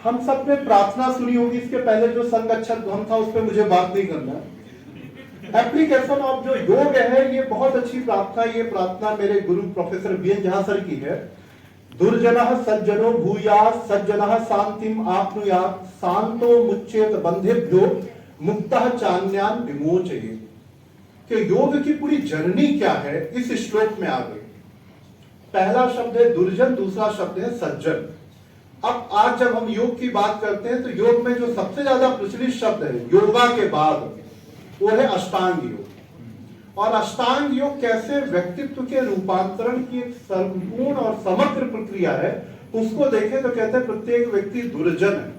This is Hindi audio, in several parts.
हम सब ने प्रार्थना सुनी होगी, इसके पहले जो संगच्छद ध्वम था उस पर मुझे बात नहीं करना। एप्लीकेशन ऑफ जो योग है, ये बहुत अच्छी प्रार्थना, ये प्रार्थना मेरे गुरु प्रोफेसर बीएन झा सर की है। दुर्जनः सज्जनो भूयात् सज्जनः शांतिम आप्नुयात् शांतो मुच्येत बंधेभ्यो मुक्तः चान्यान विमोचयेत्। कि योग की पूरी जर्नी क्या है इस श्लोक में आ गई। पहला शब्द है दुर्जन, दूसरा शब्द है सज्जन। अब आज जब हम योग की बात करते हैं तो योग में जो सबसे ज्यादा प्रचलित शब्द है योगा के बाद, वो है अष्टांग योग। और अष्टांग योग कैसे व्यक्तित्व के रूपांतरण की एक संपूर्ण और समग्र प्रक्रिया है, उसको देखें तो कहते हैं प्रत्येक व्यक्ति दुर्जन है।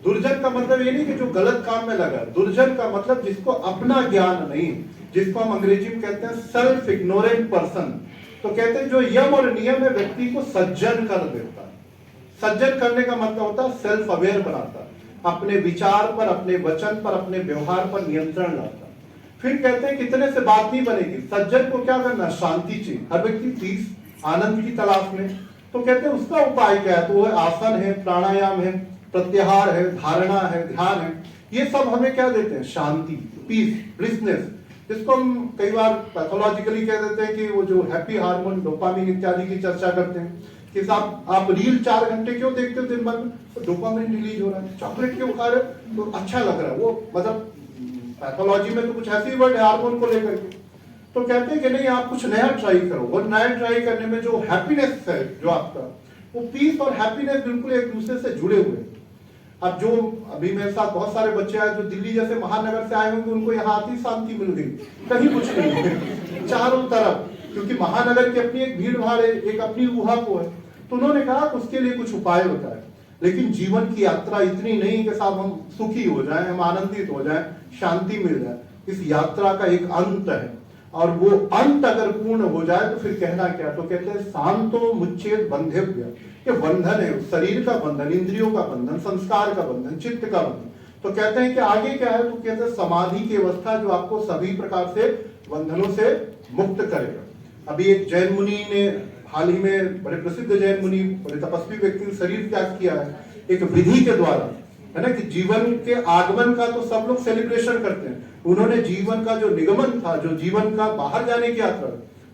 दुर्जन का मतलब ये नहीं कि जो गलत काम में लगा, दुर्जन का मतलब जिसको अपना ज्ञान नहीं, जिसको हम अंग्रेजी में कहते हैं सेल्फ इग्नोरेंट पर्सन। तो कहते हैं जो यम और नियम है व्यक्ति को सज्जन कर देता है। सज्जन करने का मतलब होता है सेल्फ अवेयर बनाता है, अपने विचार पर, अपने वचन पर, अपने व्यवहार पर नियंत्रण लाता है। फिर कहते हैं कितने से बात नहीं बनेगी, सज्जन को क्या करना, शांति चाहिए। हर व्यक्ति पीस, आनंद की तलाश में। तो कहते हैं उसका उपाय क्या है, तो वो आसन है, प्राणायाम है, प्रत्याहार है, धारणा है, ध्यान है। ये सब हमें क्या देते हैं, शांति, पीस, ब्लिसनेस, जिसको हम कई बार पैथोलॉजिकली कह देते हैं कि वो जो हैप्पी हार्मोन डोपामिन इत्यादि की चर्चा करते हैं कि साहब आप रील 4 घंटे क्यों देखते हो दिन भर में, तो डोपामिन रिलीज हो रहा है। चॉकलेट क्यों खा रहे हो, तो अच्छा लग रहा है, वो मतलब पैथोलॉजी में तो कुछ ऐसी वर्ड है हार्मोन को लेकर के। तो कहते हैं कि नहीं आप कुछ नया ट्राई करो, वो नया ट्राई करने में जो हैप्पीनेस है जो आपका, वो पीस और हैप्पीनेस बिल्कुल एक दूसरे से जुड़े हुए हैं। अब जो अभी मेरे साथ बहुत सारे बच्चे आए जो दिल्ली जैसे महानगर से आए होंगे, उनको यहाँ आती शांति मिल गई, कहीं कुछ नहीं चारों तरफ, क्योंकि महानगर की अपनी एक भीड़ भाड़ है, एक अपनी ऊहापोह है। तो उन्होंने कहा कि उसके लिए कुछ उपाय होता है, लेकिन जीवन की यात्रा इतनी नहीं कि साहब हम सुखी हो जाएं, हम आनंदित हो जाएं, शांति मिल जाए। इस यात्रा का एक अंत है, और वो अंत अगर पूर्ण हो जाए तो फिर कहना क्या, तो कहते हैं शांतो मुच्चेत बंधेभ्य। ये बंधन है, शरीर का बंधन, इंद्रियों का बंधन, संस्कार का बंधन, चित्त का बंधन। तो कहते हैं कि आगे क्या है, तो कहते हैं समाधि की अवस्था जो आपको सभी प्रकार से बंधनों से मुक्त करेगा। अभी एक जैन मुनि ने हाल ही में, बड़े प्रसिद्ध जैन मुनि, बड़े तपस्वी व्यक्ति ने शरीर त्याग किया है एक विधि के द्वारा, है ना, कि जीवन के आगमन का तो सब लोग सेलिब्रेशन करते हैं, उन्होंने जीवन का जो निगमन था, जो जीवन का बाहर जाने की यात्रा,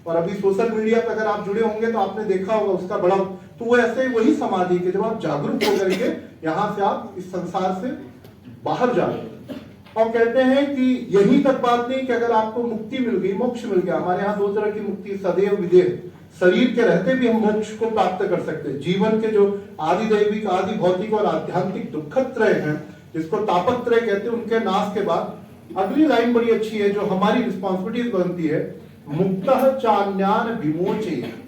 और अभी सोशल मीडिया पर अगर आप जुड़े होंगे तो आपने देखा होगा उसका बड़ा, तो वो ऐसे वही समाधि के जब आप जागरूक होकर के यहाँ से आप इस संसार से बाहर जा रहे हैं। और कहते हैं कि यही तक बात नहीं कि अगर आपको मुक्ति मिल गई, मोक्ष मिल गया, हमारे यहाँ 2 तरह की मुक्ति, सदैव विदेह, शरीर के रहते भी हम मोक्ष को प्राप्त कर सकते हैं। जीवन के जो आदि दैविक, आदि भौतिक और आध्यात्मिक दुखत्रय हैं, जिसको तापत्रय कहते हैं, उनके नाश के बाद अगली लाइन बड़ी अच्छी है, जो हमारी रिस्पॉन्सिबिलिटी बनती है, मुक्तः चान्यान विमोचयेत्।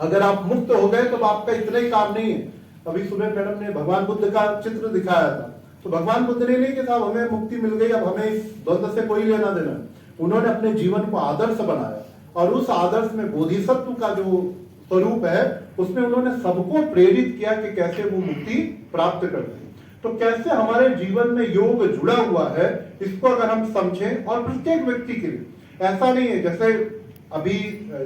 अगर आप मुक्त हो गए तो आपका इतना ही काम नहीं है। अभी सुबह मैडम ने भगवान बुद्ध का चित्र दिखाया था, तो भगवान बुद्ध ने नहीं कि साहब हमें मुक्ति मिल गई, अब हमें इस द्वंद्व से कोई लेना देना। उन्होंने अपने जीवन को आदर्श बनाया, और उस आदर्श में बोधिसत्व का जो स्वरूप है उसमें उन्होंने सबको प्रेरित किया कि कैसे वो मुक्ति प्राप्त करते हैं। तो कैसे हमारे जीवन में योग जुड़ा हुआ है, इसको अगर हम समझें, और प्रत्येक व्यक्ति के लिए ऐसा नहीं है, जैसे अभी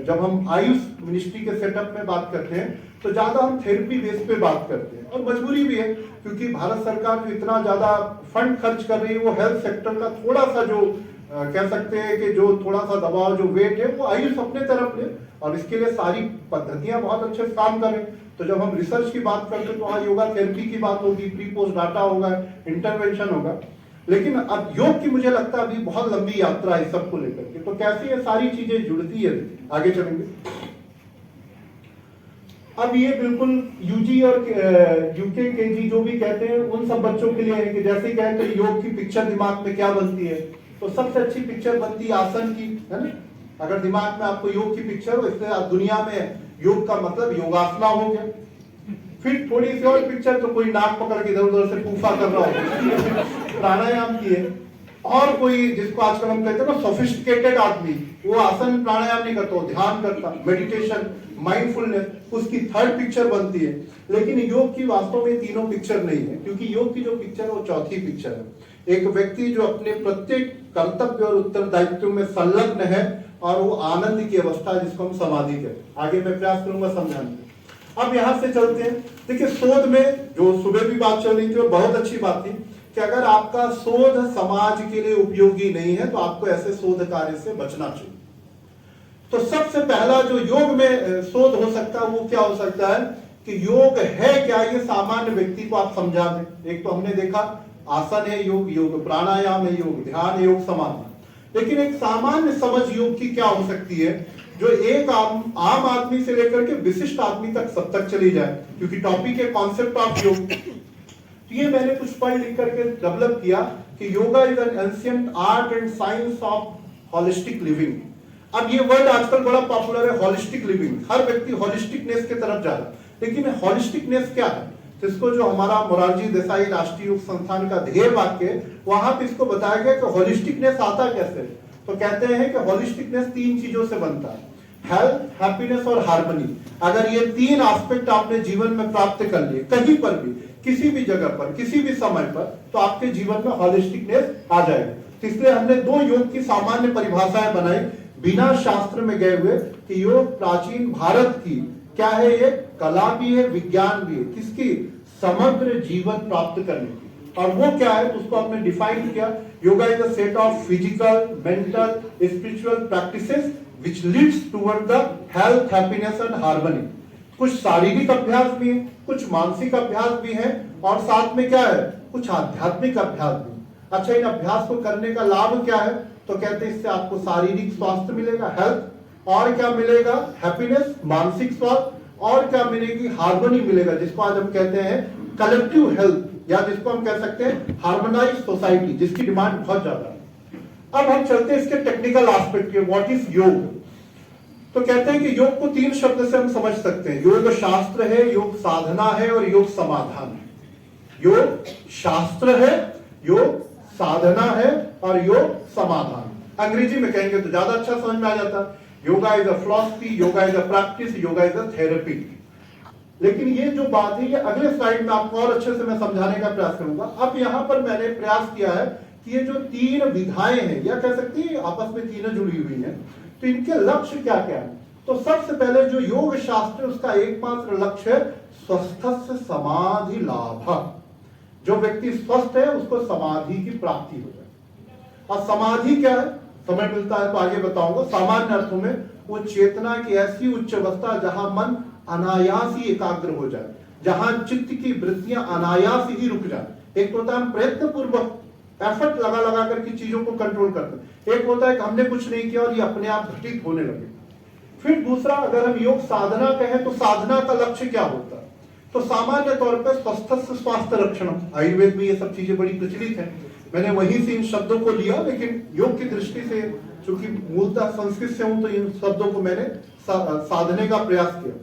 जब हम आयुष मिनिस्ट्री के सेटअप में बात करते हैं तो ज्यादा हम थेरेपी बेस पे बात करते हैं, और मजबूरी भी है, क्योंकि भारत सरकार जो इतना ज्यादा फंड खर्च कर रही है, वो हेल्थ सेक्टर का थोड़ा सा जो कह सकते हैं कि जो थोड़ा सा दबाव, जो वेट है, वो आयुष अपने तरफ ले, और इसके लिए सारी पद्धतियां बहुत अच्छे से काम करें। तो जब हम रिसर्च की बात करते हैं तो वहाँ योगा थेरेपी की बात होगी, प्री पोस्ट डाटा होगा, इंटरवेंशन होगा। लेकिन अब योग की मुझे लगता है अभी बहुत लंबी यात्रा है सबको लेकर के, तो कैसे ये सारी चीजें जुड़ती है, आगे चलेंगे। अब ये बिल्कुल यूजी और यूके केजी जो भी कहते हैं उन सब बच्चों के लिए है कि जैसे कहते हैं योग की पिक्चर दिमाग में क्या बनती है, तो सबसे अच्छी पिक्चर बनती है आसन की, है ना। अगर दिमाग में आपको योग की पिक्चर हो, इसलिए दुनिया में योग का मतलब योगासना हो गया। फिर थोड़ी सी और पिक्चर, तो कोई नाक पकड़ के इधर उधर से फूफा कर रहा हो, प्राणायाम की है। और कोई जिसको आजकल हम कहते हैं ना सोफिस्टिकेटेड आदमी, वो आसन प्राणायाम नहीं करता, ध्यान करता, मेडिटेशन, माइंडफुलनेस, उसकी 3rd पिक्चर बनती है। लेकिन योग की वास्तव में तीनों पिक्चर नहीं है, क्योंकि योग की जो पिक्चर है वो 4थी पिक्चर है। एक व्यक्ति जो अपने प्रत्येक कर्तव्य और उत्तरदायित्व में संलग्न है, और वो आनंद की अवस्था जिसको हम समाधि कहते हैं। आगे मैं प्रयास करूंगा समझाने। अब यहां से चलते हैं। देखिए शोध में जो सुबह भी बात चल रही थी और बहुत अच्छी बात थी कि अगर आपका शोध समाज के लिए उपयोगी नहीं है तो आपको ऐसे शोध कार्य से बचना चाहिए। तो सबसे पहला जो योग में शोध हो सकता है वो क्या हो सकता है कि योग है क्या, ये सामान्य व्यक्ति को आप समझा दें। एक तो हमने देखा आसन है योग, योग प्राणायाम है योग, ध्यान है योग, समाधि। लेकिन एक सामान्य समझ योग की क्या हो सकती है जो एक आम आदमी से लेकर के विशिष्ट आदमी तक सब तक चली जाए, क्योंकि टॉपिक है कॉन्सेप्ट ऑफ योग। तो ये मैंने कुछ पढ़ लिख करके डेवलप किया कि yoga is an ancient art and science of holistic living. अब ये वर्ड आजकल बड़ा पॉपुलर है, हॉलिस्टिक लिविंग। हर व्यक्ति हॉलिस्टिकनेस की तरफ जा रहा है, लेकिन हॉलिस्टिकनेस क्या है? जिसको जो हमारा मोरारजी देसाई राष्ट्रीय योग संस्थान का ध्येय वाक्य है, वहां पे इसको बताया गया कि हॉलिस्टिकनेस आता कैसे। तो कहते हैं कि हॉलिस्टिकनेस 3 चीजों से बनता है, हेल्थ, हैप्पीनेस और हार्मनी। अगर ये 3 एस्पेक्ट आपने जीवन में प्राप्त कर लिए, कहीं पर भी, किसी भी जगह पर, किसी भी समय पर, तो आपके जीवन में हॉलिस्टिकनेस आ जाएगी। तो इसलिए हमने 2 योग की सामान्य परिभाषाएं बनाई बिना शास्त्र में गए हुए कि योग प्राचीन भारत की क्या है, ये कला भी है, विज्ञान भी है, किसकी? समग्र जीवन प्राप्त करने की। और वो क्या है, उसको हमने डिफाइन किया। Yoga is a set of physical, mental, spiritual practices which Leeds toward the health, happiness and harmony. कुछ शारीरिक अभ्यास भी है, कुछ मानसिक अभ्यास भी है, और साथ में क्या है, कुछ आध्यात्मिक अभ्यास भी। अच्छा, इन अभ्यास को करने का लाभ क्या है? तो कहते हैं इससे आपको शारीरिक स्वास्थ्य मिलेगा, हेल्थ, और क्या मिलेगा? हैप्पीनेस, मानसिक स्वास्थ्य, और क्या मिलेगी? हार्मनी मिलेगा, जिसको आज हम कहते हैं कलेक्टिव हेल्थ, या जिसको हम कह सकते हैं हार्मोनाइज सोसाइटी, जिसकी डिमांड बहुत ज्यादा है। अब हम चलते हैं इसके टेक्निकल एस्पेक्ट के, व्हाट इज योग। तो कहते हैं कि योग को 3 शब्द से हम समझ सकते हैं, योग शास्त्र है, योग साधना है और योग समाधान है। योग शास्त्र है, योग साधना है और योग समाधान। अंग्रेजी में कहेंगे तो ज्यादा अच्छा समझ में आ जाता। Yoga is a philosophy, yoga is a practice, yoga is a therapy. लेकिन ये जो बात है, ये अगले स्लाइड में आपको और अच्छे से मैं समझाने का प्रयास करूंगा। अब यहां पर मैंने प्रयास किया है कि ये जो 3 विधाएं हैं, या कह सकती है आपस में तीनों जुड़ी हुई हैं, तो इनके लक्ष्य क्या क्या है। तो सबसे पहले जो योग शास्त्र, उसका एकमात्र लक्ष्य है स्वस्थस्य समाधि लाभ। जो व्यक्ति स्वस्थ है उसको समाधि की प्राप्ति हो जाए। और समाधि क्या है, समय मिलता है तो आगे बताऊंगा। सामान्य अर्थों में वो चेतना की ऐसी उच्च अवस्था जहां मन अनायास ही एकाग्र हो जाए, जहां चित्त की वृत्तियां अनायास ही रुक जाए। एक होता है हम प्रयत्न पूर्वक एफर्ट लगा लगा करके चीजों को कंट्रोल करते हैं, एक होता है कि हमने कुछ नहीं किया और ये अपने आप घटित होने लगे। फिर दूसरा, अगर हम योग साधना कहें तो साधना का लक्ष्य क्या होता है? तो सामान्य तौर पर स्वस्थ स्वास्थ्य रक्षण, आयुर्वेद में ये सब चीजें बड़ी प्रचलित है, मैंने वहीं से इन शब्दों को लिया, लेकिन योग की दृष्टि से चूंकि मूलतः संस्कृत से हूं तो इन शब्दों को मैंने साधने का प्रयास किया।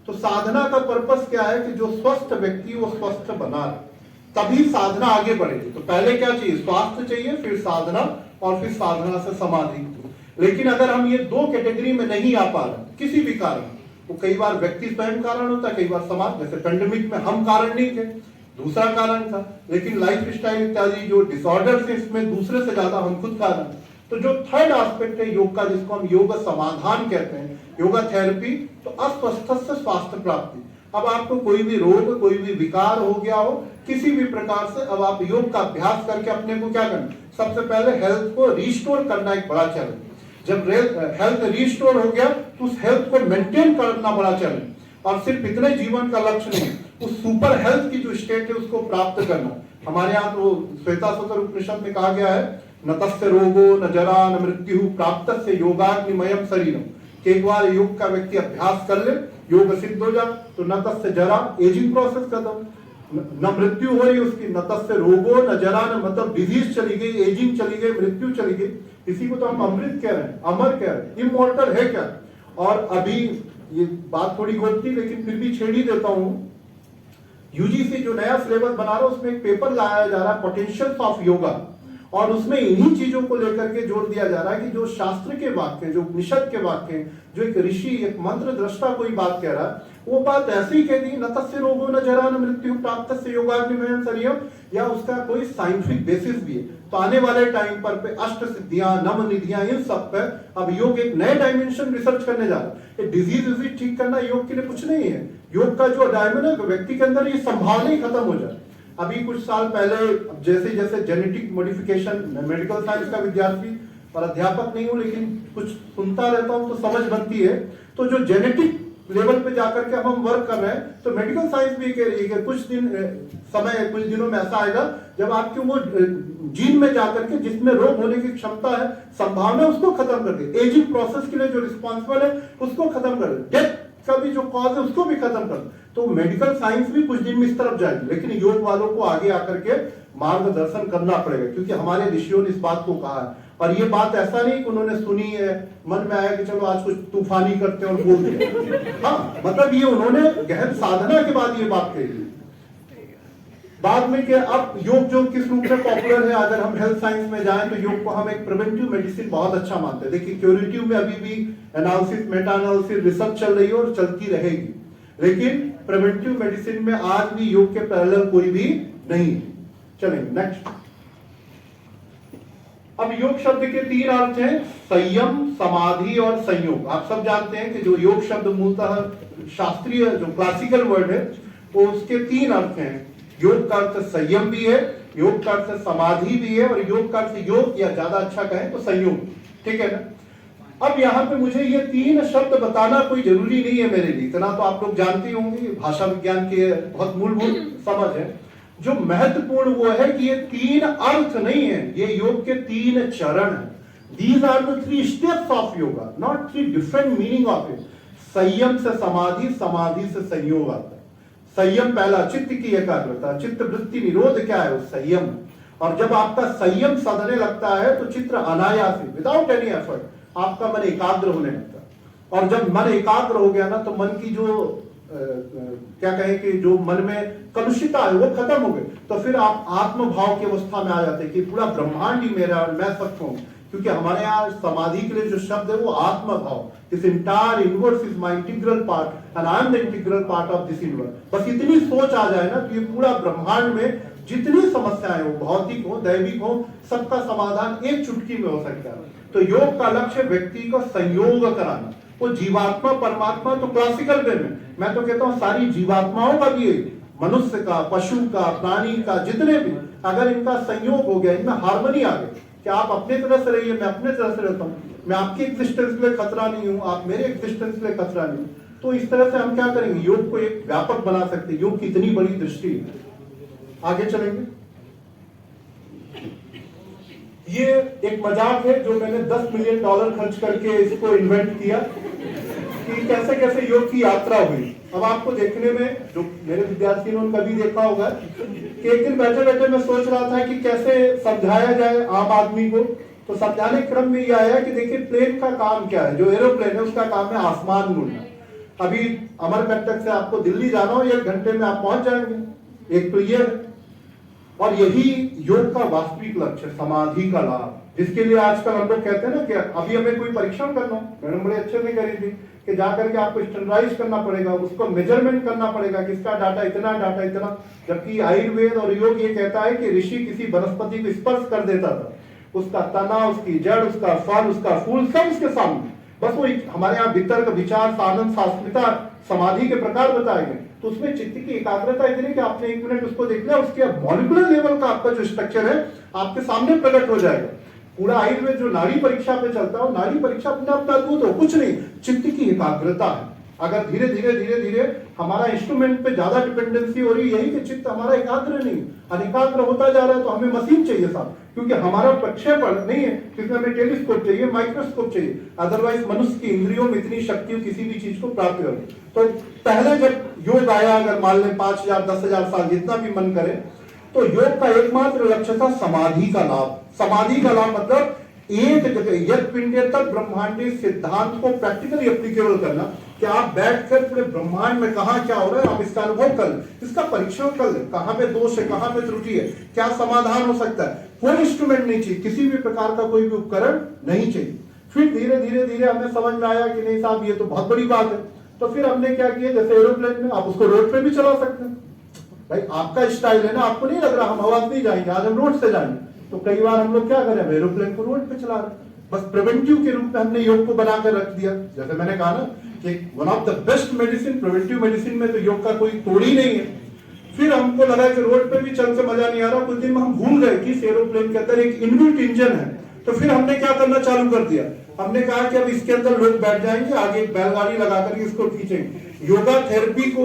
तो साधना का पर्पस क्या है कि जो स्वस्थ व्यक्ति वो स्वस्थ बना रहे, तभी साधना आगे बढ़ेगी। तो पहले क्या चाहिए? स्वास्थ्य चाहिए, फिर साधना, और फिर साधना से समाधि। लेकिन अगर हम ये 2 कैटेगरी में नहीं आ पा रहे किसी भी कारण, तो कई बार व्यक्ति स्वयं कारण होता है, कई बार समाज, जैसे पेंडेमिक में हम कारण नहीं थे, दूसरा कारण था, लेकिन लाइफ स्टाइल इत्यादि जो डिसऑर्डर थे इसमें दूसरे से ज्यादा हम खुद कारण। तो जो थर्ड एस्पेक्ट है योग का, जिसको हम योग समाधान कहते हैं, योगा थेरेपी, तो अस्वस्थ से स्वास्थ्य प्राप्ति। अब आपको कोई भी रोग, कोई भी विकार हो गया हो किसी भी प्रकार से, अब आप योग का अभ्यास करके अपने को क्या करना, सबसे पहले हेल्थ को रिस्टोर करना एक बड़ा चैलेंज। जब हेल्थ रिस्टोर हो गया तो उस हेल्थ को मेंटेन करना बड़ा चैलेंज, और सिर्फ इतने जीवन का लक्ष्य नहीं, उस सुपर हेल्थ की जो स्टेट है उसको प्राप्त करना। हमारे यहाँ तो श्वेताश्वतर उपनिषद में कहा गया है, न तस्य रोगो न जरा न मृत्यु प्राप्तस्य योगाग्निमयम शरीरम, कि एक बार योग का व्यक्ति अभ्यास कर ले, योग सिद्ध हो जाए, तो न तस्य जरा, एजिंग प्रोसेस खत्म, न मृत्यु हो रही उसकी, न तस्य रोगो न जरा, न मतलब डिजीज चली गई, एजिंग चली गई, मृत्यु चली गई। इसी को तो हम अमृत कह रहे हैं, अमर कह रहे हैं, इमॉर्टल है क्या। और अभी ये बात थोड़ी गोपती लेकिन फिर भी छेड़ ही देता हूं, यूजीसी जो नया सिलेबस बना रहा है उसमें एक पेपर लाया जा रहा है पोटेंशियल्स ऑफ योगा, और उसमें इन्हीं चीजों को लेकर के जोर दिया जा रहा है कि जो शास्त्र के वाक्य, जो उपनिषद के वाक्य, जो एक ऋषि, एक मंत्र दृष्टा कोई बात कह रहा है, वो बात ऐसे ही कह दी, न तस्य रोगो न जरा न मृत्यु प्राप्त से योगाग्निमयम शरीरम, या उसका कोई साइंटिफिक बेसिस भी है। तो आने वाले टाइम पर पे अष्ट सिद्धियां, नव निधियां, इन सब पे अब योग एक नए डायमेंशन रिसर्च करने जा रहा है। डिजीज ठीक करना योग के लिए कुछ नहीं है। योग का जो डायमेंशन है व्यक्ति के अंदर ये संभावना ही खत्म हो जाए। अभी कुछ साल पहले जैसे जैसे जेनेटिक मॉडिफिकेशन, मेडिकल साइंस का विद्यार्थी और अध्यापक नहीं हूं लेकिन कुछ सुनता रहता हूं तो समझ बनती है। तो जो जेनेटिक लेवल पे जाकर के हम वर्क कर रहे हैं, तो मेडिकल साइंस भी कह रही है कि कुछ दिनों में ऐसा आएगा जब आपके वो जीन में जाकर के जिसमें रोग होने की क्षमता है, संभावना, उसको खत्म कर दे। एजिंग प्रोसेस के लिए जो रिस्पॉन्सिबल है उसको खत्म कर दे। डेथ का भी जो कॉज है उसको भी खत्म कर दे। तो मेडिकल साइंस भी कुछ दिन में इस तरफ जाएगी, लेकिन योग वालों को आगे आकर के मार्गदर्शन करना पड़ेगा, क्योंकि हमारे ऋषियों ने इस बात को कहा है। और ये बात ऐसा नहीं कि उन्होंने सुनी है, मन में आया कि चलो आज कुछ तूफानी करते हैं और बोल दिया। हाँ, मतलब ये उन्होंने गहन साधना के बाद ये बात कही। बाद में कि अब योग जो किस रूप में पॉपुलर है, अगर हम हेल्थ साइंस में जाएं तो योग को हम एक प्रिवेंटिव मेडिसिन बहुत अच्छा मानते हैं। देखिए क्यूरेटिव में अभी भी एनालिसिस, मेटा एनालिसिस, रिसर्च चल रही है और चलती रहेगी, लेकिन प्रिवेंटिव मेडिसिन में आज भी योग के पैरेलल कोई भी नहीं। चलेंगे नेक्स्ट। अब योग शब्द के तीन अर्थ हैं, संयम, समाधि और संयोग। आप सब जानते हैं कि जो योग शब्द मूलतः शास्त्रीय जो क्लासिकल वर्ड है वो उसके तीन अर्थ हैं। योग का अर्थ संयम भी है, योग का अर्थ समाधि भी है, और योग का अर्थ योग, या ज्यादा अच्छा कहें तो संयोग। ठीक है ना। अब यहाँ पे मुझे ये तीन शब्द बताना कोई जरूरी नहीं है मेरे लिए, इतना तो आप लोग जानते होंगे, भाषा विज्ञान की बहुत मूलभूत समझ है। जो महत्वपूर्ण वो है कि ये तीन अर्थ नहीं है, ये योग के तीन चरण हैं। These are the three steps of yoga, not three different meaning of it. संयम से समाधि, समाधि से संयोग आता है। संयम पहला, चित्त की एकाग्रता, चित्त वृत्ति निरोध क्या है, वो संयम। और जब आपका संयम सधने लगता है तो चित्त अनायास, विदाउट एनी एफर्ट आपका मन एकाग्र होने लगता है। और जब मन एकाग्र हो गया ना, तो मन की जो क्या कहें कि जो मन में कलुषिता है वो खत्म हो गई। तो फिर आप आत्म भाव की अवस्था में आ जाते हैं कि पूरा ब्रह्मांड ही मेरा और मैं सबको हूं। क्योंकि हमारे यहाँ समाधि के लिए जो शब्द है वो आत्म भाव, this entire universe is my integral part and I am the integral part of this universe. बस इतनी सोच आ जाए ना, तो ये पूरा ब्रह्मांड में जितनी समस्याएं हो, भौतिक हो, दैविक हो, सबका समाधान एक चुटकी में हो सकता है। तो योग का लक्ष्य व्यक्ति को संयोग कराना। वो जीवात्मा परमात्मा तो क्लासिकल वे में, मैं तो कहता हूँ सारी जीवात्माओं का भी, मनुष्य का, पशु का, प्राणी का, जितने भी, अगर इनका संयोग हो गया, इनमें हार्मनी आ गई कि आप अपने तरह से रहिए, मैं अपने तरह से रहता हूँ, मैं आपकी एग्जिस्टेंस के लिए खतरा नहीं हूँ, आप मेरे एग्जिस्टेंस के लिए खतरा नहीं हूँ। तो इस तरह से हम क्या करेंगे, योग को एक व्यापक बना सकते हैं। योग की इतनी बड़ी दृष्टि है। आगे चलेंगे। ये एक मजाक है जो मैंने $10 मिलियन खर्च करके इसको इन्वेंट किया कि कैसे कैसे योग की यात्रा हुई। अब आपको देखने में, जो मेरे विद्यार्थी ने उन्होंने कभी देखा होगा कि एक दिन बैठे बैठे मैं सोच रहा था कि कैसे समझाया जाए आम आदमी को। तो समझाने क्रम में यह आया कि देखिए प्लेन का काम क्या है, जो एरोप्लेन है उसका काम है आसमान ढूंढना। अभी अमरकंटक से आपको दिल्ली जाना हो, 1 घंटे में आप पहुंच जाएंगे। एक तो ये, और यही योग का वास्तविक लक्ष्य, समाधि का लाभ, जिसके लिए आजकल हम लोग कहते हैं ना कि अभी हमें कोई परीक्षण करना, मैडम बड़े अच्छे से करी थी कि जाकर के आपको स्टैंडर्डाइज करना पड़ेगा, उसको मेजरमेंट करना पड़ेगा कि इसका डाटा इतना, डाटा इतना। जबकि आयुर्वेद और योग ये कहता है कि ऋषि किसी वनस्पति को स्पर्श कर देता था, उसका तना, उसकी जड़, उसका फल, उसका फूल, सब उसके सामने, बस वो हमारे यहाँ वितर्क, विचार, साधन, शास्त्रिता, समाधि के प्रकार बताए गए। तो उसमें चित्त की एकाग्रता इतनी कि आपने 1 मिनट उसको देख लिया, उसके मॉलिक्यूलर लेवल का आपका जो स्ट्रक्चर है आपके सामने प्रकट हो जाएगा। पूरा आयुर्वेद जो नाड़ी परीक्षा पे चलता है, नाड़ी परीक्षा अपने आप अद्भुत हो, कुछ नहीं, चित्त की एकाग्रता है। अगर धीरे धीरे धीरे धीरे हमारा इंस्ट्रूमेंट पे ज्यादा डिपेंडेंसी हो रही है, यही कि चित्त हमारा एकाग्र नहीं, अनेकाग्र होता जा रहा है। तो हमें मशीन चाहिए साहब, क्योंकि हमारा प्रक्षेपण नहीं है, क्योंकि हमें टेलीस्कोप चाहिए, माइक्रोस्कोप चाहिए, अदरवाइज मनुष्य की इंद्रियों में इतनी शक्ति किसी भी चीज को प्राप्त हो। तो पहले जब योग आया, अगर मान लें 5000 10,000 साल जितना भी मन करे, तो योग का एकमात्र लक्ष्य था समाधि का लाभ। समाधि का लाभ मतलब एक जगह यद पिंडे तक ब्रह्मांडी सिद्धांत को प्रैक्टिकली एप्लीकेबल करना, कि आप बैठकर पूरे ब्रह्मांड में कहाँ क्या हो रहा है आप इसका अनुभव कर लें, इसका परीक्षण कर लें, कहाँ पे दोष है, कहाँ पे त्रुटि है, क्या समाधान हो सकता है। कोई इंस्ट्रूमेंट नहीं चाहिए, किसी भी प्रकार का कोई भी उपकरण नहीं चाहिए। फिर धीरे धीरे धीरे हमें समझ में आया कि नहीं साहब ये तो बहुत बड़ी बात है। तो फिर हमने क्या किया, जैसे एरोप्लेन में आप उसको रोड पे भी चला सकते हैं, भाई आपका स्टाइल है ना, आपको नहीं लग रहा हम हवा नहीं जाएंगे, आज हम रोड से जाएंगे, तो कई बार हम लोग क्या करें, एरोप्लेन को रोड पे चला रहे हैं। बस प्रिवेंटिव के रूप में हमने योग को बनाकर रख दिया। जैसे मैंने कहा ना कि one of the best medicine, preventive medicine में तो योग का कोई तोड़ ही नहीं है। फिर हमको लगा कि रोड पे भी चल के मजा नहीं आ रहा, कुछ दिन में हम भूल गए कि इस एरोप्लेन के अंदर एक इनबिल्ट इंजन है, तो फिर हमने क्या करना चालू कर दिया, हमने कहा कि अब इसके अंदर लोग बैठ जाएंगे, आगे एक बैलगाड़ी लगा करके इसको खींचेंगे। योगा थेरेपी को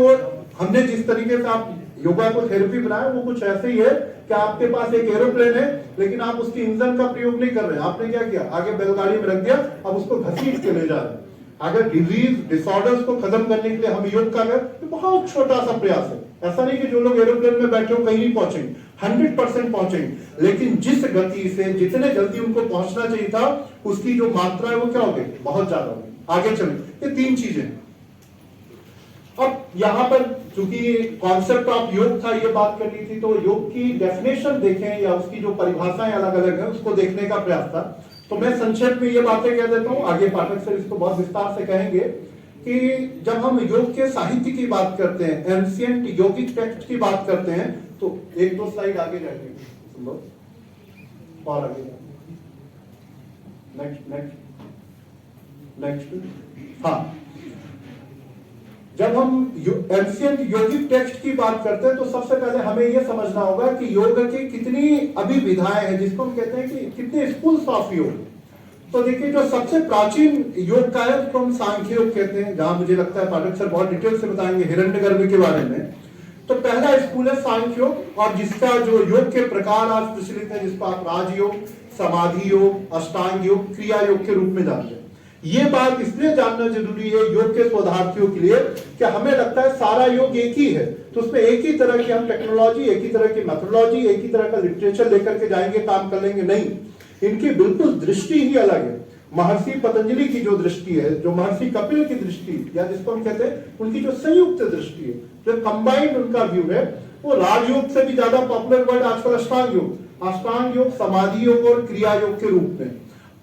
हमने जिस तरीके से आप योगा को थेरेपी बनाया वो कुछ ऐसे ही है कि आपके पास एक एरोप्लेन है लेकिन आप उसकी इंजन का प्रयोग नहीं कर रहे हैं, आपने क्या किया, आगे बैलगाड़ी में रख दिया, अब उसको घसीट के ले जा रहे हैं। अगर डिजीज डिसऑर्डर्स को खत्म करने के लिए हम योग का बहुत छोटा सा प्रयास है, ऐसा नहीं कि जो लोग एरोप्लेन में बैठे हो कहीं नहीं पहुंचेंगे, 100% पहुंचेंगे, लेकिन जिस गति से जितने जल्दी उनको पहुंचना चाहिए था उसकी जो मात्रा है वो क्या हो गई, बहुत ज्यादा हो गई। आगे चले, ये 3 चीजें। अब यहां पर चूंकि कॉन्सेप्ट ऑफ योग था, ये बात करनी थी, तो योग की डेफिनेशन देखें या उसकी जो परिभाषाएं अलग अलग है उसको देखने का प्रयास था। तो मैं संक्षेप में ये बातें कह देता हूं, आगे पाठक सर इसको बहुत विस्तार से कहेंगे कि जब हम योग के साहित्य की बात करते हैं, एंशिएंट योगिक टेक्स्ट की बात करते हैं, तो 1-2 स्लाइड आगे जाएंगे, और आगे नेक्स्ट। हाँ, जब हम एंशिएंट योगिक टेक्स्ट की बात करते हैं तो सबसे पहले हमें यह समझना होगा कि योग की कितनी अभिविधाएं हैं, जिसको हम कहते हैं कि कितने स्कूल्स ऑफ योग। तो देखिए, जो सबसे प्राचीन योग का है उसको हम सांख्य योग कहते हैं, जहां मुझे लगता है पाठक सर बहुत डिटेल से बताएंगे हिरण्यगर्भ के बारे में। तो पहला स्कूल है सांख्य योग, और जिसका जो योग के प्रकार आज प्रचलित है, जिसको आप राजयोग, समाधि योग, अष्टांग योग, क्रिया योग के रूप में जानते हैं। ये बात इसलिए जानना जरूरी है योग के शोधार्थियों के लिए कि हमें लगता है सारा योग एक ही है, तो उसमें एक ही तरह की हम टेक्नोलॉजी, एक ही तरह की मेथोडोलॉजी, एक ही तरह का लिटरेचर लेकर के जाएंगे, काम कर लेंगे, नहीं, इनकी बिल्कुल दृष्टि ही अलग है। महर्षि पतंजलि की जो दृष्टि है, जो महर्षि कपिल की दृष्टि, या जिसको हम कहते हैं उनकी जो संयुक्त दृष्टि है, जो कंबाइंड उनका व्यू है, वो राजयोग से भी ज्यादा पॉपुलर वर्ड आजकल अष्टांग योग, अष्टांग योग, समाधि योग और क्रिया योग के रूप में।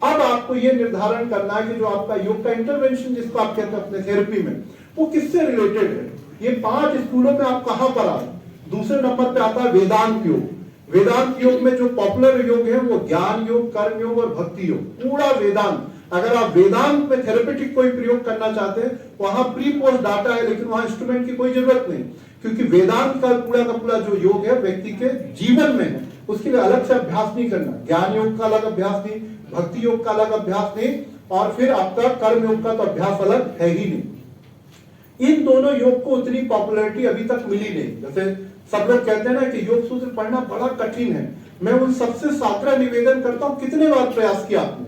अब आपको यह निर्धारण करना है कि जो आपका योग का इंटरवेंशन जिसको आप कहते हैं अपने थेरेपी में, वो किससे रिलेटेड है। ये 5 स्कूलों में आप कहां पर आए। दूसरे नंबर पे आता है वेदांत योग। वेदांत योग में जो पॉपुलर योग है वो ज्ञान योग, कर्म योग और भक्ति योग, पूरा वेदांत। अगर आप वेदांत में थेरेपेटिक कोई प्रयोग करना चाहते हैं, वहां प्री पोस्ट डाटा है, लेकिन वहां इंस्ट्रूमेंट की कोई जरूरत नहीं, क्योंकि वेदांत का पूरा जो योग है व्यक्ति के जीवन में है, उसके लिए अलग से अभ्यास नहीं करना। ज्ञान योग का अलग अभ्यास नहीं, भक्ति योग का अलग अभ्यास नहीं, और फिर आपका कर्म योग का तो अभ्यास अलग है ही नहीं। इन दोनों योग को उतनी पॉपुलैरिटी अभी तक मिली नहीं। जैसे सब लोग कहते हैं ना कि योग सूत्र पढ़ना बड़ा कठिन है, मैं उन सबसे सादर निवेदन करता हूं, कितने बार प्रयास किया आपने।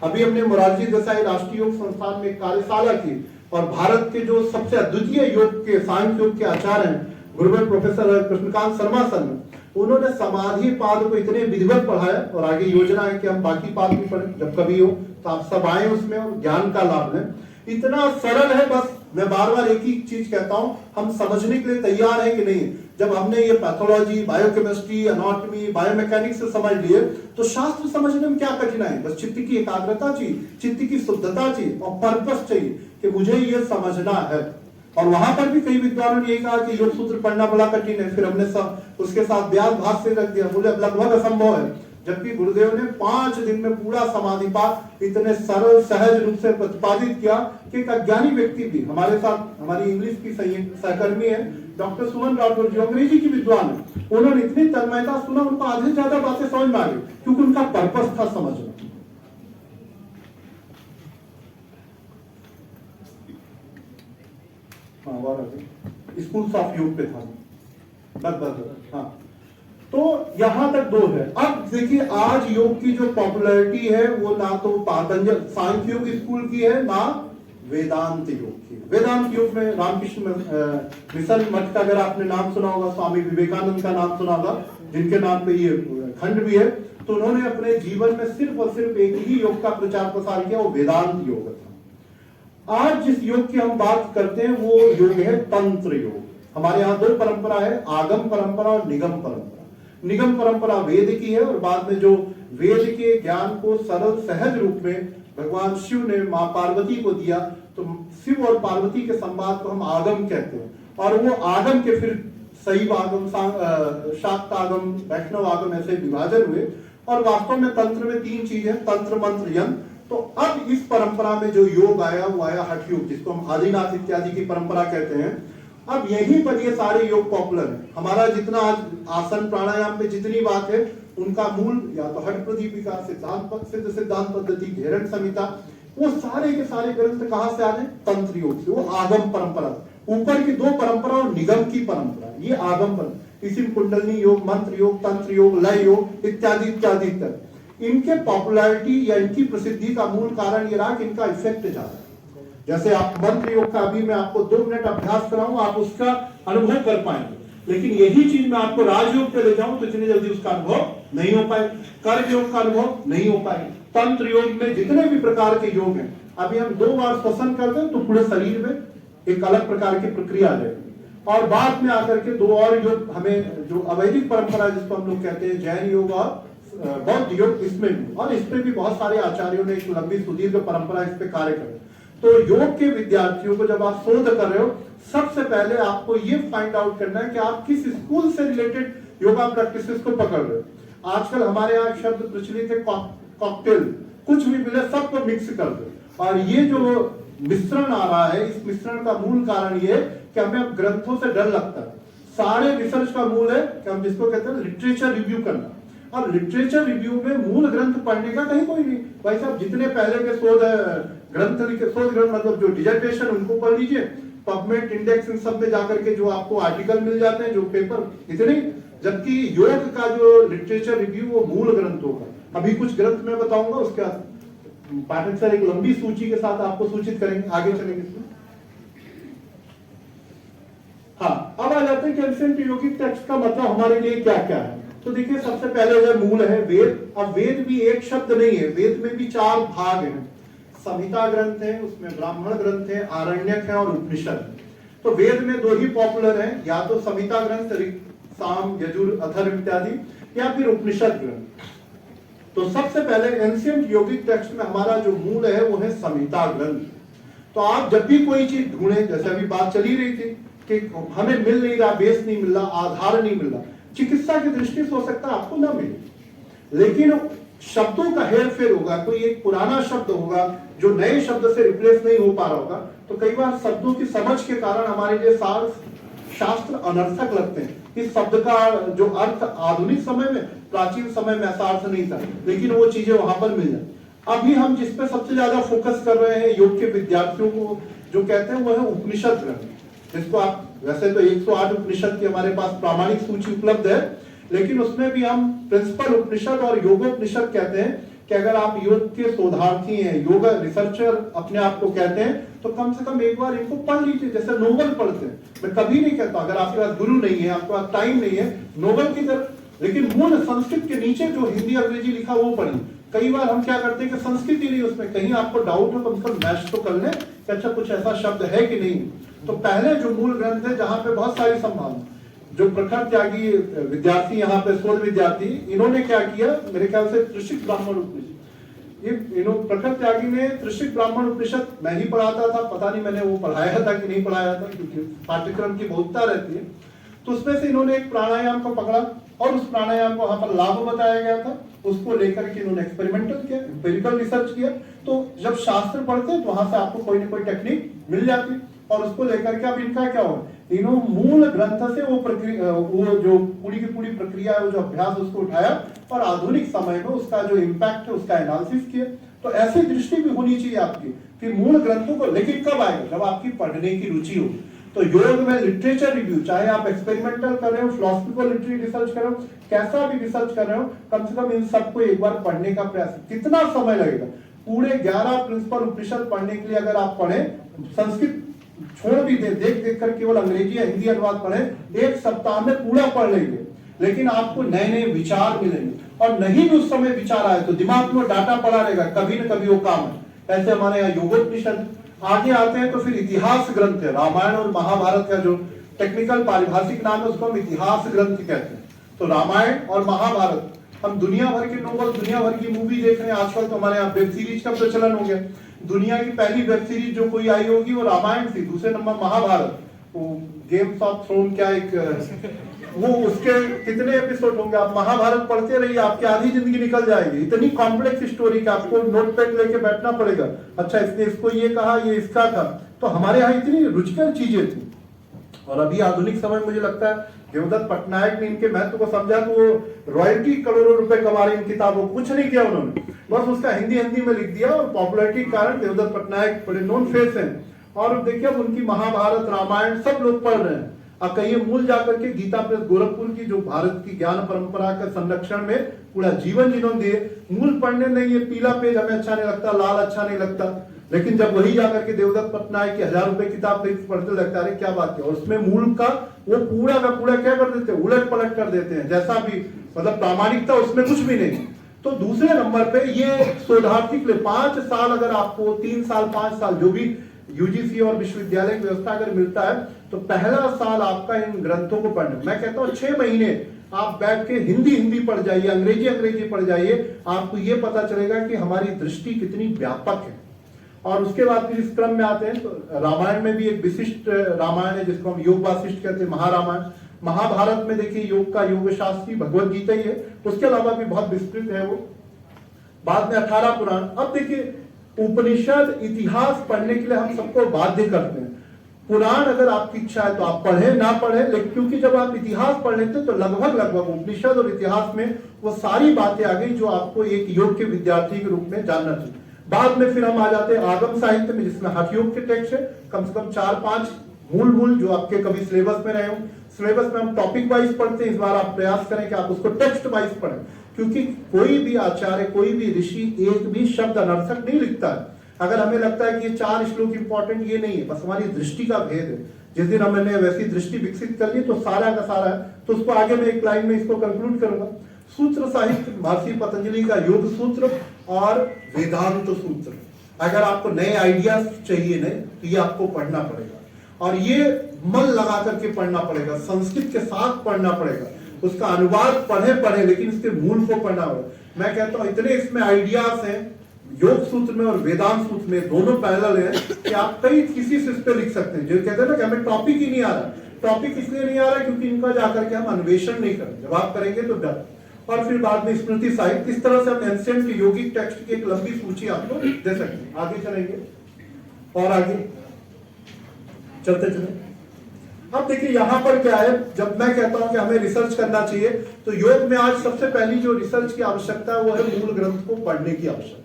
अभी हमने मोरारजी देसाई राष्ट्रीय योग संस्थान में कार्यशाला की, और भारत के जो सबसे अद्वितीय योग के, सांख्य योग के आचार्य हैं, गुरुवर प्रोफेसर कृष्णकांत शर्मा सर, उन्होंने समाधि पाद को इतने विधिवत पढ़ाया, और आगे योजना है कि हम बाकी पाद भी पढ़ें, जब कभी हो तो आप सब आए उसमें और ज्ञान का लाभ लें। इतना सरल है, बस मैं बार बार एक ही चीज कहता हूं, हम समझने के लिए तैयार है कि नहीं। जब हमने ये पैथोलॉजी, बायोकेमिस्ट्री, एनाटॉमी, बायोमैकेनिक्स से समझ लिए, तो शास्त्र समझने में क्या कठिनाई। बस चित्त की एकाग्रता चाहिए, चित्त की शुद्धता चाहिए, और पर्पस चाहिए कि मुझे ये समझना है। और वहां पर भी कई विद्वानों ने कहा कि योग सूत्र पढ़ना बड़ा कठिन है, फिर हमने उसके साथ व्यास भाष्य रख दिया, बोले लगभग असंभव है। जबकि गुरुदेव ने 5 दिन में पूरा समाधिपात इतने सरल सहज रूप से प्रतिपादित किया कि एक अज्ञानी व्यक्ति भी, हमारे साथ हमारी इंग्लिश की सहकर्मी है डॉक्टर सुमन राठौर जो अंग्रेजी की विद्वान है, उन्होंने इतनी तन्मयता सुना, उनको आधे ज्यादा बातें समझ में आ गई, क्योंकि उनका पर्पस था समझना। स्कूल्स ऑफ योग पे था लगभग। हाँ, तो यहां तक 2 है। अब देखिए, आज योग की जो पॉपुलैरिटी है वो ना तो पातंजल सांख्य योग स्कूल की है, ना वेदांत योग की। वेदांत योग में रामकृष्ण मिशन मठ का अगर आपने नाम सुना होगा, स्वामी विवेकानंद का नाम सुना होगा, जिनके नाम पे ये खंड भी है, तो उन्होंने अपने जीवन में सिर्फ और सिर्फ एक ही योग का प्रचार प्रसार किया, वो वेदांत योग था। आज जिस योग की हम बात करते हैं वो योग है तंत्र योग। हमारे यहाँ 2 परंपरा है, आगम परंपरा और निगम परंपरा। निगम परंपरा वेद की है, और बाद में जो वेद के ज्ञान को सरल सहज रूप में भगवान शिव ने मां पार्वती को दिया, तो शिव और पार्वती के संवाद को हम आगम कहते हैं, और वो आगम के फिर शैव आगम, शाक्त आगम, वैष्णव आगम ऐसे विभाजन हुए। और वास्तव में तंत्र में 3 चीज है, तंत्र, मंत्र, यंत्र। तो अब इस परंपरा में जो योग आया वो आया हठ योग, जिसको हम आदिनाथ इत्यादि की परंपरा कहते हैं। अब यहीं पर ये सारे योग पॉपुलर है। हमारा जितना आज आसन प्राणायाम पे जितनी बात है, उनका मूल या तो हठ प्रदीपिका, सिद्धांत पद्धति, घेरन संहिता, वो सारे के सारे ग्रंथ कहां से आ रहे? तंत्र योग से। वो आगम परंपरा, ऊपर की 2 परंपरा और निगम की परंपरा, ये आगम परंपरा। इसी कुंडलनी योग, मंत्र योग, तंत्र योग, लय योग इत्यादि इत्यादि तक। इनके पॉपुलैरिटी या इनकी प्रसिद्धि का मूल कारण ये रहा कि इनका इफेक्ट ज्यादा है। जैसे आप मंत्र योग का अभी मैं आपको 2 मिनट अभ्यास कराऊं, आप उसका अनुभव कर पाएंगे, लेकिन यही चीज मैं आपको राजयोग पे ले जाऊं तो इतनी जल्दी उसका अनुभव नहीं हो पाए, कर्म योग का अनुभव नहीं हो पाए। तंत्र योग में जितने भी प्रकार के योग हैं, अभी हम 2 बार श्वसन करते हैं तो पूरे शरीर में एक अलग प्रकार की प्रक्रिया आ जाएगी। और बाद में आकर के 2 और योग हमें, जो अवैदिक परंपरा जिसको हम लोग कहते हैं जैन योग और बौद्ध योग, इसमें भी, और इसमें भी बहुत सारे आचार्यों ने एक लंबी सुदीर्घ परंपरा इस पे कार्य करे। तो योग के विद्यार्थियों को जब आप शोध कर रहे हो, सबसे पहले आपको ये फाइंड आउट करना है कि आप किस स्कूल से रिलेटेड योगा प्रैक्टिसेस को पकड़ रहे हो। आजकल हमारे यहाँ शब्द प्रचलित है कॉकटेल, कुछ भी मिले सबको मिक्स कर दो। और ये जो मिश्रण आ रहा है, इस मिश्रण का मूल कारण ये कि हमें अब ग्रंथों से डर लगता है। सारे रिसर्च का मूल है कि हम जिसको कहते हैं लिटरेचर रिव्यू करना, और लिटरेचर रिव्यू में मूल ग्रंथ पढ़ने का कहीं कोई नहीं। भाई साहब, जितने पहले के शोध ग्रंथ मतलब जो डिजर्टेशन, उनको पढ़ लीजिए, पबमेड, इंडेक्स, इन सब में जाकर के जो आपको आर्टिकल मिल जाते हैं, जो पेपर, इतने। जबकि योग का जो लिटरेचर रिव्यू वो मूल ग्रंथ होगा। अभी कुछ ग्रंथ मैं बताऊंगा, उसका पाठक सर एक लंबी सूची के साथ आपको सूचित करेंगे, आगे चलेंगे। हाँ, अब आ जाते हैं कि एंशिएंट योगिक टेक्स्ट का मतलब हमारे लिए क्या क्या है। तो देखिए, सबसे पहले जो मूल है वेद। अब वेद भी एक शब्द नहीं है, वेद में भी 4 भाग हैं। संहिता ग्रंथ है, उसमें ब्राह्मण ग्रंथ है, आरण्यक है और उपनिषद। तो वेद में 2 ही पॉपुलर हैं, या तो संहिता ग्रंथ ऋग, साम, यजुर, अथर्व इत्यादि, या फिर उपनिषद ग्रंथ। तो सबसे पहले एंशिएंट योगिक टेक्स्ट में हमारा जो मूल है वो है संहिता ग्रंथ। तो आप जब भी कोई चीज ढूंढे, जैसे अभी बात चली रही थी कि हमें मिल नहीं रहा, बेस नहीं मिल रहा, आधार नहीं मिल रहा, चिकित्सा की दृष्टि से हो सकता है आपको ना मिले, लेकिन शब्दों का हेर फेर होगा। कोई एक पुराना शब्द होगा जो नए शब्द से रिप्लेस नहीं हो पा रहा होगा। तो कई बार शब्दों की समझ के कारण हमारे लिए शास्त्र अनर्थक लगते हैं। इस शब्द का जो अर्थ आधुनिक समय में, प्राचीन समय में ऐसा अर्थ नहीं था, लेकिन वो चीजें वहां पर मिल जाए। अभी हम जिस पे सबसे ज्यादा फोकस कर रहे हैं योग के विद्यार्थियों को जो कहते हैं वो है उपनिषद ग्रंथ, जिसको आप, वैसे तो 108 उपनिषद की हमारे पास प्रामाणिक सूची उपलब्ध है, लेकिन उसमें भी हम प्रिंसिपल उपनिषद और योगोपनिषद कहते हैं कि अगर आप योग के शोधार्थी हैं, योग रिसर्चर अपने आप को कहते हैं, तो कम से कम एक बार इनको पढ़ लीजिए, जैसे नोवेल पढ़ते हैं। मैं कभी नहीं कहता अगर आपके पास गुरु नहीं है, आपके पास टाइम नहीं है, नोवेल की तरफ, लेकिन मूल संस्कृत के नीचे जो हिंदी अंग्रेजी लिखा वो पढ़िए। कई बार हम क्या करते हैं कि संस्कृत ही नहीं, उसमें कहीं आपको डाउट हो, कम से कम मैच तो कर लें कि अच्छा कुछ ऐसा शब्द है कि नहीं। तो पहले जो मूल ग्रंथ है, जहां पे बहुत सारी संभावना, जो प्रखर त्यागी विद्यार्थी यहाँ पे शोध विद्यार्थी, इन्होंने क्या किया, मेरे ख्याल से त्रिशिक ब्राह्मण उपनिषद, प्रखर त्यागी ने त्रिशिक ब्राह्मण उपनिषद मैं ही पढ़ाता था, पता नहीं मैंने वो पढ़ाया था कि नहीं पढ़ाया था, क्योंकि पाठ्यक्रम की बहुतता रहती है। तो उसमें से इन्होंने एक प्राणायाम को पकड़ा और उस प्राणायाम को वहां पर लाभ बताया गया था, उसको लेकर के इन्होंने एक्सपेरिमेंटल किया, एम्पिरिकल रिसर्च किया। तो जब शास्त्र पढ़ते हैं तो वहां से आपको कोई ना कोई टेक्निक मिल जाती है, और उसको लेकर के अब इनका क्या हो, इन्हों मूल ग्रंथ से वो प्रक्रिया, वो जो पूरी की पूरी प्रक्रिया है, वो जो अभ्यास, उसको उठाया और आधुनिक समय में उसका जो इम्पैक्ट है उसका एनालिसिस किया। तो ऐसी दृष्टि भी होनी चाहिए आपकी कि मूल ग्रंथों को, लेकिन कब आएगा, जब आपकी पढ़ने की रुचि हो। तो योग में लिटरेचर रिव्यू, चाहे आप एक्सपेरिमेंटल कर रहे हो, फिलोसफिकल लिटरेरी रिसर्च कर रहे हो, कैसा भी रिसर्च कर रहे हो, कम से कम इन सबको एक बार पढ़ने का प्रयास। कितना समय लगेगा, पूरे 11 प्रिंसिपल उपनिषद पढ़ने के लिए अगर आप पढ़े, संस्कृत छोड़ भी दे, देख देख कर केवल अंग्रेजी या हिंदी अनुवाद पढ़े, 1 सप्ताह में पूरा पढ़ लेंगे, लेकिन आपको नए नए विचार मिलेंगे। और नहीं भी उस समय विचार आए तो दिमाग में डाटा पड़ा रहेगा, कभी न कभी वो काम है। ऐसे हमारे यहाँ योगोपनिषद। आगे आते हैं तो फिर इतिहास ग्रंथ है, रामायण और महाभारत का जो टेक्निकल पारिभाषिक नाम है उसको हम इतिहास ग्रंथ कहते हैं। तो रामायण और महाभारत, हम दुनिया भर के नोवेल, दुनिया भर की मूवी देख रहे हैं आजकल, तो हमारे यहाँ वेब सीरीज का प्रचलन हो गया। दुनिया की पहली वेब सीरीज जो कोई आई होगी वो रामायण थी, दूसरे नंबर महाभारत, वो गेम्स ऑफ थ्रोन क्या एक वो उसके कितने एपिसोड होंगे, आप महाभारत पढ़ते रहिए आपकी आधी जिंदगी निकल जाएगी। इतनी कॉम्प्लेक्स स्टोरी का आपको नोटपैड लेके बैठना पड़ेगा, अच्छा इसने इसको ये कहा, ये इसका था। तो हमारे यहाँ इतनी रुचिकर चीजें थी। और अभी आधुनिक समय मुझे लगता है देवदत्त पटनायक ने इनके महत्व को समझा तो वो रॉयल्टी करोड़ों रुपए कमा रहे इन किताबों, कुछ नहीं किया उन्होंने, बस उसका हिंदी में लिख दिया और पॉपुलैरिटी के कारण देवदत्त पटनायक बड़े नोन फेस हैं। और देखिए अब उनकी महाभारत रामायण सब लोग पढ़ रहे हैं। अब कहिए मूल जाकर के गीता प्रेस गोरखपुर की जो भारत की ज्ञान परंपरा के संरक्षण में पूरा जीवन जिन्होंने दिए, मूल पढ़ने नहीं, ये पीला पेज हमें अच्छा नहीं लगता, लाल अच्छा नहीं लगता, लेकिन जब वही जाकर के देवदत्त पटनायक की 1000 रुपए किताब पढ़ते लगता है क्या बात है, और उसमें मूल का वो पूरा का पूरा क्या कर देते हैं, उलट पलट कर देते हैं, जैसा भी मतलब प्रामाणिकता उसमें कुछ भी नहीं। तो दूसरे नंबर पे ये शोधार्थी के लिए 5 साल, अगर आपको 3 साल 5 साल जो भी यूजीसी और विश्वविद्यालय की व्यवस्था अगर मिलता है तो पहला साल आपका इन ग्रंथों को पढ़ने, मैं कहता हूँ 6 महीने आप बैठ के हिंदी पढ़ जाइए, अंग्रेजी पढ़ जाइए, आपको ये पता चलेगा कि हमारी दृष्टि कितनी व्यापक है। और उसके बाद फिर इस क्रम में आते हैं तो रामायण में भी एक विशिष्ट रामायण है जिसको हम योग वासिष्ठ कहते हैं, महारामायण। महाभारत में देखिए योग का योग शास्त्री भगवत गीता ही है, उसके अलावा भी बहुत विस्तृत है वो। बाद में 18 पुराण। अब देखिए उपनिषद इतिहास पढ़ने के लिए हम सबको बाध्य करते हैं, पुराण अगर आपकी इच्छा है तो आप पढ़े ना पढ़े, लेकिन क्योंकि जब आप इतिहास पढ़ लेते तो लगभग उपनिषद और इतिहास में वो सारी बातें आ गई जो आपको एक योग के विद्यार्थी के रूप में जानना चाहिए। बाद में फिर हम आ जाते हैं आगम साहित्य में, जिसमें हठयोग के टेक्स्ट है, कम से कम 4-5 मूल जो आपके कभी सिलेबस में रहे हो। सिलेबस में हम टॉपिक वाइज पढ़ते हैं, इस बार आप प्रयास करें कि आप उसको टेक्स्ट वाइज पढ़ें, क्योंकि कोई भी आचार्य कोई भी ऋषि एक भी शब्द अनर्थक नहीं लिखता है। अगर हमें लगता है कि ये 4 श्लोक इंपॉर्टेंट, ये नहीं है, बस हमारी दृष्टि का भेद है। जिस दिन हमने वैसी दृष्टि विकसित कर ली तो सारा का सारा है, तो उसको आगे मैं एक लाइन में इसको कंक्लूड करूंगा। सूत्र साहित्य, महर्षि पतंजलि का योग सूत्र और वेदांत सूत्र, अगर आपको नए आइडियाज चाहिए ना तो ये आपको पढ़ना पड़ेगा, और ये मन लगा करके पढ़ना पड़ेगा, संस्कृत के साथ पढ़ना पड़ेगा, उसका अनुवाद पढ़े लेकिन इसके मूल को पढ़ना होगा। मैं कहता हूं इतने इसमें आइडियाज हैं योग सूत्र में और वेदांत सूत्र में, दोनों पैरेलल है कि आप कई किसी से इस पे लिख सकते हैं। जो कहते हैं ना कि हमें टॉपिक ही नहीं आ रहा, टॉपिक इसलिए नहीं आ रहा क्योंकि इनका जाकर के हम अन्वेषण नहीं करें, जब आप करेंगे तो डर। और फिर बाद में स्मृति साहित्य, इस तरह से हम एंशिएंट योगिक टेक्स्ट की एक लंबी सूची आपको दे सकते हैं। आगे चलेंगे और आगे चलते चले। अब देखिए यहां पर क्या है, जब मैं कहता हूं कि हमें रिसर्च करना चाहिए तो योग में आज सबसे पहली जो रिसर्च की आवश्यकता है वो है मूल ग्रंथ को पढ़ने की आवश्यकता।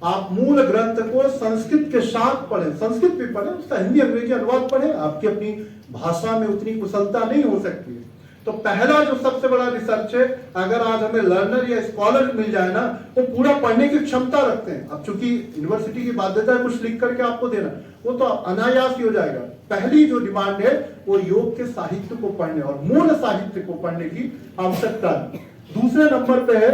आप मूल ग्रंथ को संस्कृत के साथ पढ़ें, संस्कृत भी पढ़ें, उसका हिंदी अंग्रेजी अनुवाद पढ़ें, आपकी अपनी भाषा में उतनी कुशलता नहीं हो सकती है। तो पहला जो सबसे बड़ा रिसर्च है, अगर आज हमें लर्नर या स्कॉलर मिल जाए ना, वो पूरा पढ़ने की क्षमता रखते हैं। अब चूंकि यूनिवर्सिटी की बाध्यता है कुछ लिख करके आपको देना, वो तो अनायास ही हो जाएगा। पहली जो डिमांड है वो योग के साहित्य को पढ़ने और मूल साहित्य को पढ़ने की आवश्यकता है। दूसरे नंबर पे है,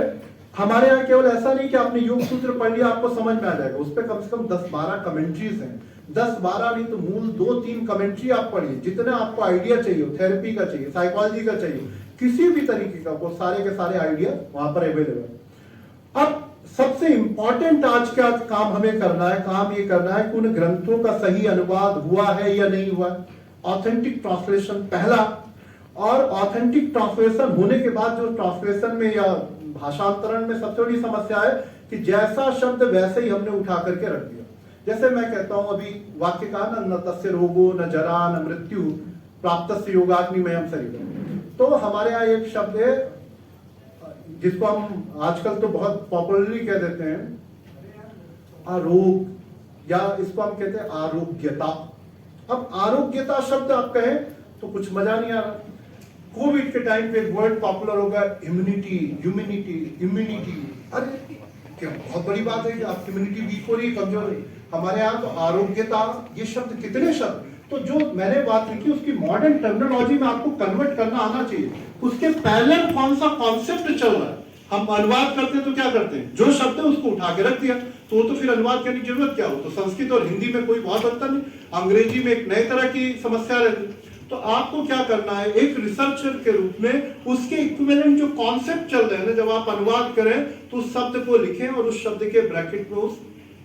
हमारे यहाँ केवल ऐसा नहीं कि आपने योग सूत्र पढ़ लिया आपको समझ में आ जाएगा, उस पर कम से कम 10-12 कमेंट्रीज हैं, 10-12 नहीं तो मूल 2-3 कमेंट्री आप पढ़िए, जितना आपको आइडिया चाहिए, थेरेपी का चाहिए, साइकोलॉजी का चाहिए, किसी भी तरीके का, वो सारे के सारे आइडिया वहां पर अवेलेबल। अब सबसे इंपॉर्टेंट आज का काम हमें करना है, काम ये करना है कि उन ग्रंथों का सही अनुवाद हुआ है या नहीं हुआ, ऑथेंटिक ट्रांसलेशन पहला। और ऑथेंटिक ट्रांसलेशन होने के बाद जो ट्रांसलेशन में या भाषांतरण में सबसे बड़ी समस्या है कि जैसा शब्द वैसे ही हमने उठा करके रख दिया। जैसे मैं कहता हूं अभी वाक्य कहा ना, न तस्य रोगो न जरा न मृत्यु प्राप्तस्य योगाग्निमयम् शरीरम्, तो हमारे यहाँ एक शब्द है जिसको हम आजकल तो बहुत पॉपुलरली कह देते हैं आरोग, या इसको हम कहते हैं आरोग्यता। अब आरोग्यता शब्द आप कहें तो कुछ मजा नहीं आ रहा। कोविड के टाइम पे एक वर्ड पॉपुलर होगा इम्यूनिटी, इम्यूनिटी। अरे क्या बहुत बड़ी बात है कि आप इम्यूनिटी वीक हो रही है, कमजोर है। हमारे यहाँ तो आरोग्यता, ये शब्द कितने शब्द, तो जो मैंने बात लिखी उसकी मॉडर्न टर्मिनोलॉजी में आपको कन्वर्ट करना आना चाहिए। उसके पैरेलल कौन सा कॉन्सेप्ट चल रहा है, हम अनुवाद करते हैं तो क्या करते हैं, जो शब्द है उसको उठा के रख दिया, तो फिर अनुवाद करने की जरूरत क्या हो। तो संस्कृत और हिंदी में कोई बहुत अंतर नहीं, अंग्रेजी में एक नए तरह की समस्या रहती। तो आपको क्या करना है, एक रिसर्चर के रूप में उसके इक्विवेलेंट जो कॉन्सेप्ट चल रहे हैं ना, जब आप अनुवाद करें तो उस शब्द को लिखें और उस शब्द के ब्रैकेट में उस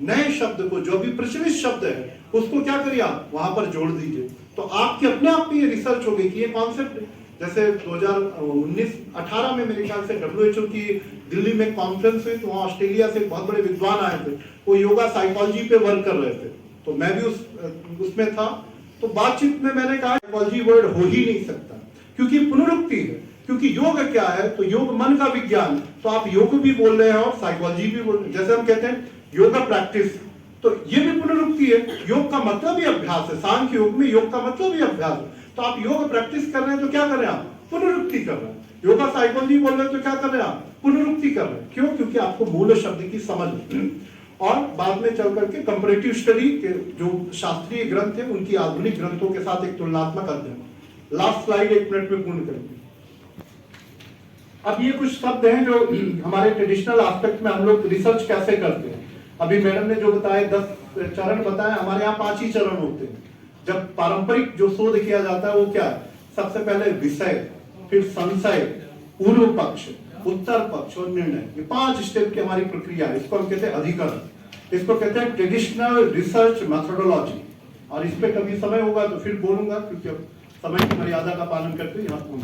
नए शब्द को, जो भी प्रचलित शब्द है उसको क्या करिए आप वहां पर जोड़ दीजिए। तो आपकी अपने आप में ये रिसर्च होगी कि ये कॉन्सेप्ट, जैसे 2019-18 में मेरे ख्याल से WHO की दिल्ली में कॉन्फ्रेंस हुई, तो वहाँ ऑस्ट्रेलिया से बहुत बड़े विद्वान आए थे, वो योगा साइकोलॉजी पे वर्क कर रहे थे, तो मैं भी उसमें था। तो बातचीत में मैंने कहा साइकोलॉजी वर्ड हो ही नहीं सकता, क्योंकि पुनरुक्ति है। क्योंकि योग क्या है, तो योग मन का विज्ञान, तो आप योग भी बोल रहे हैं और साइकोलॉजी भी बोल रहे हैं। जैसे हम कहते हैं योगा प्रैक्टिस, तो ये भी पुनरुक्ति है। योग का मतलब ही अभ्यास है, सांख्य योग में योग का मतलब ही अभ्यास है। तो आप योग प्रैक्टिस कर रहे हैं तो क्या कर रहे हैं आप, पुनरुक्ति कर रहे हैं। योगा साइकोलॉजी बोल रहे हैं तो क्या कर रहे हैं आप, पुनरुक्ति कर रहे हैं। क्यों? क्योंकि आपको मूल शब्द की समझ है। और बाद में चल करके कंपैरेटिव स्टडी के जो शास्त्रीय ग्रंथ है उनकी आधुनिक ग्रंथों के साथ एक तुलनात्मक अध्ययन। लास्ट स्लाइड 1 मिनट में पूर्ण करेंगे। अब ये कुछ शब्द हैं जो हमारे ट्रेडिशनल एस्पेक्ट में हम लोग रिसर्च कैसे करते हैं। अभी मैडम ने जो बताया 10 चरण बताए, हमारे यहाँ 5 ही चरण होते हैं। जब पारंपरिक जो शोध किया जाता है वो क्या है, सबसे पहले विषय, फिर संशय, पूर्व पक्ष, उत्तर पक्ष और निर्णय। ये 5 स्टेप की हमारी प्रक्रिया है। इसको हम कहते हैं अधिकरण, इसको कहते हैं ट्रेडिशनल रिसर्च मेथोडोलॉजी। और इस पे कभी समय होगा तो फिर बोलूंगा, क्योंकि समय की मर्यादा का पालन करते हुए यहाँ पूर्ण